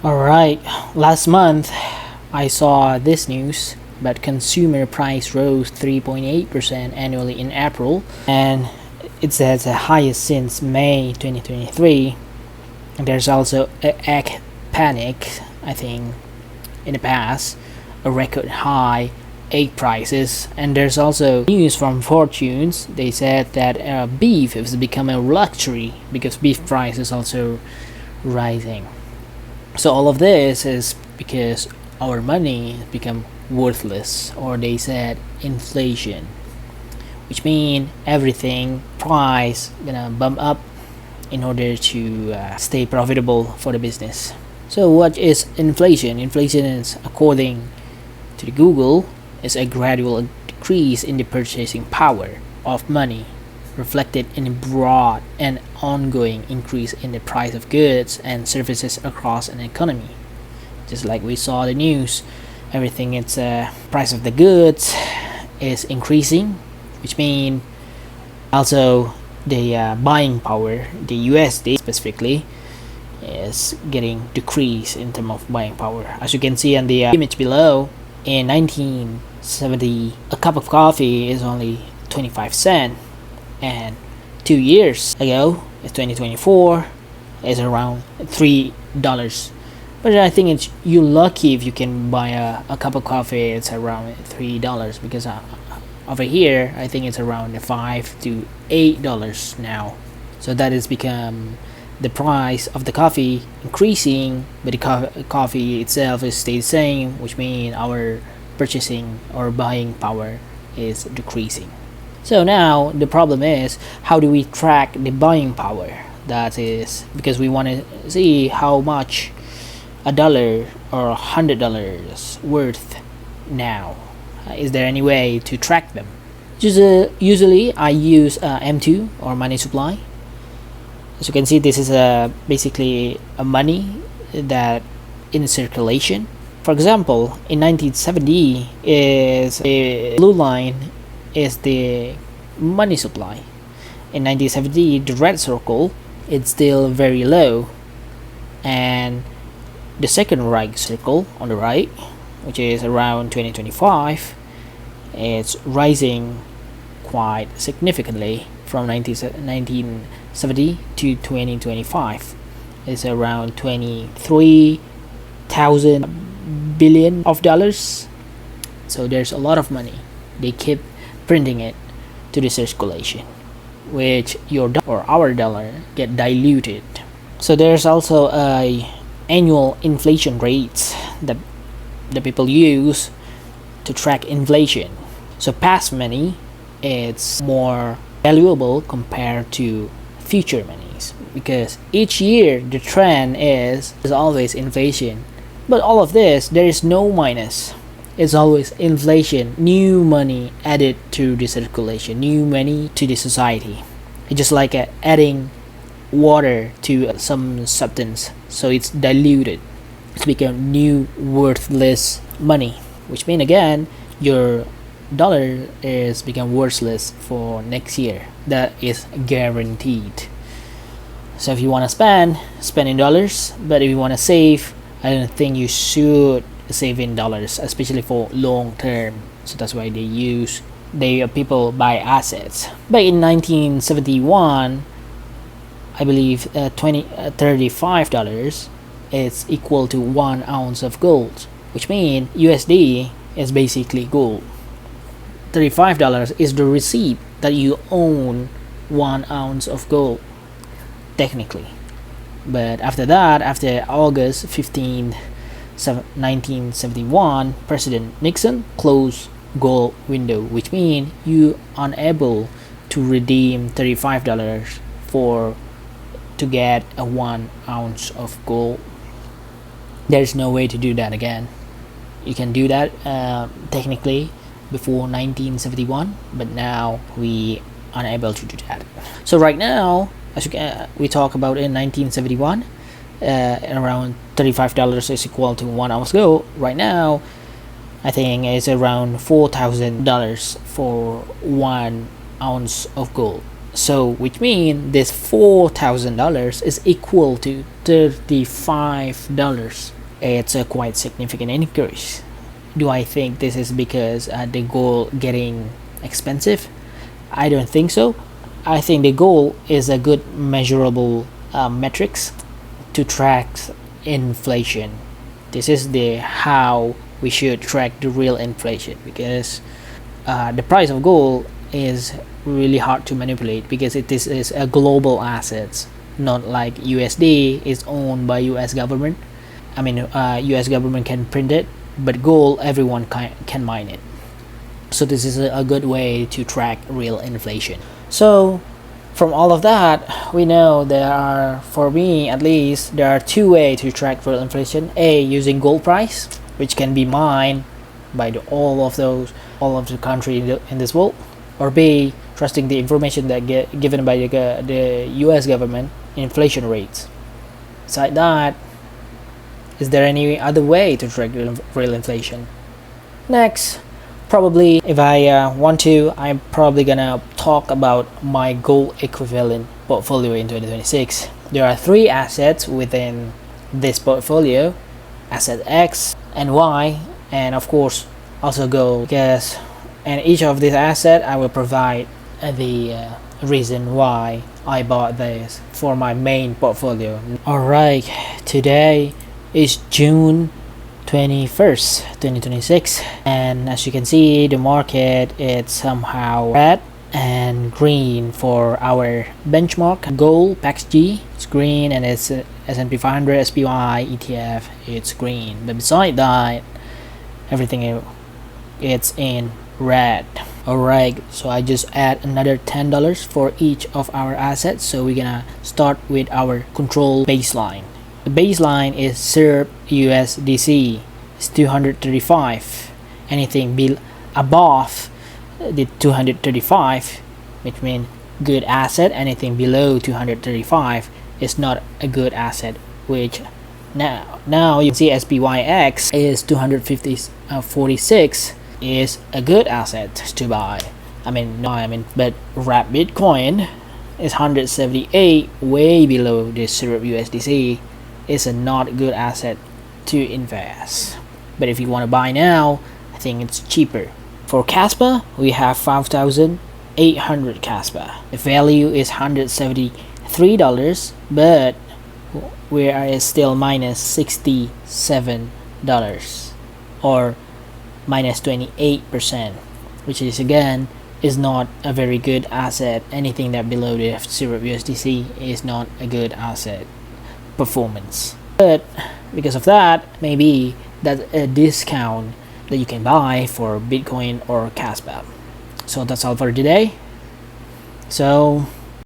Alright, last month I saw this news but consumer price rose 3.8% annually in April, and it's at the highest since May 2023. And there's also a egg panic, I think, in the past, a record high egg prices. And there's also news from Fortunes. They said that beef has become a luxury because beef price is also rising. So all of this is because our money has become worthless, or they said inflation, which means everything price gonna bump up in order to stay profitable for the business. So what is inflation? Inflation is, according to the Google, is a gradual decrease in the purchasing power of money, reflected in a broad and ongoing increase in the price of goods and services across an economy. Just like we saw the news, everything it's price of the goods is increasing, which means also the buying power, the USD specifically, is getting decreased in terms of buying power. As you can see on the image below, in 1970 a cup of coffee is only 25 cents, and 2 years ago, it's 2024, is around $3. But I think it's you lucky if you can buy a cup of coffee. It's around $3 because over here I think it's around $5 to $8 now. So that has become the price of the coffee increasing, but the coffee itself is stayed the same, which means our purchasing or buying power is decreasing. So now the problem is, how do we track the buying power? That is because we want to see how much $1 or $100 worth now. Is there any way to track them? Usually I use M2 or money supply. As you can see, this is basically a money that in circulation. For example, in 1970 is a blue line is the money supply. In 1970, the red circle it's still very low, and the second right circle on the right, which is around 2025, it's rising quite significantly from 1970 to 2025. It's around 23,000 billion of dollars. So there's a lot of money. They keep printing it to the circulation, which your or our dollar get diluted. So there's also a annual inflation rates that the people use to track inflation. So past money, it's more valuable compared to future monies because each year the trend is always inflation. But all of this, there is no minus. It's always inflation, new money added to the circulation, new money to the society. It's just like adding water to some substance, so it's diluted. It's become new worthless money, which means again your dollar is become worthless for next year. That is guaranteed. So if you want to spend in dollars, but if you want to save, I don't think you should save in dollars, especially for long term. So that's why people buy assets. But in 1971, I believe $35 is equal to 1 ounce of gold, which means USD is basically gold. $35 is the receipt that you own 1 ounce of gold, technically. But after that, after August 15th, 1971, President Nixon closed gold window, which means you unable to redeem $35 to get a 1 ounce of gold. There's no way to do that again. You can do that technically before 1971, but now we unable to do that. So right now, as we talk about in 1971, around $35 is equal to 1 ounce gold. Right now, I think it's around $4,000 for 1 ounce of gold. So which means this $4,000 is equal to $35. It's a quite significant increase. Do I think this is because the gold getting expensive? I don't think so. I think the gold is a good measurable metrics to track inflation. This is the how we should track the real inflation, because the price of gold is really hard to manipulate, because this is a global asset, not like USD is owned by US government. I mean, US government can print it, but gold everyone can mine it. So this is a good way to track real inflation. So from all of that, we know there are, for me at least, there are two ways to track real inflation. A, using gold price, which can be mined by all of the country in this world. Or B, trusting the information that given by the US government inflation rates. Besides that, is there any other way to track real inflation? Next, probably if I want to, I'm probably gonna talk about my gold equivalent portfolio in 2026. There are three assets within this portfolio: asset X and Y, and of course also gold. Because and each of these assets I will provide the reason why I bought this for my main portfolio. Alright, today is June 21st, 2026, and as you can see, the market is somehow red and green for our benchmark gold PAXG. It's green, and it's S&P 500 SPY ETF, it's green. But beside that, everything it's in red. Alright, so I just add another $10 for each of our assets. So we're gonna start with our control baseline. The baseline is SERP USDC. It's 235. Anything above the 235, which means good asset. Anything below 235 is not a good asset. Which now you see SPYX is 246 is a good asset to buy. But wrap Bitcoin is 178, way below the SERP USDC. Is a not good asset to invest. But if you want to buy now, I think it's cheaper. For kaspa, we have 5,800 kaspa. The value is $173, but we are still minus $67 or minus 28%, which is again is not a very good asset. Anything that below the SERP USDC is not a good asset performance. But because of that, maybe that's a discount that you can buy for Bitcoin or kaspa. So that's all for today. So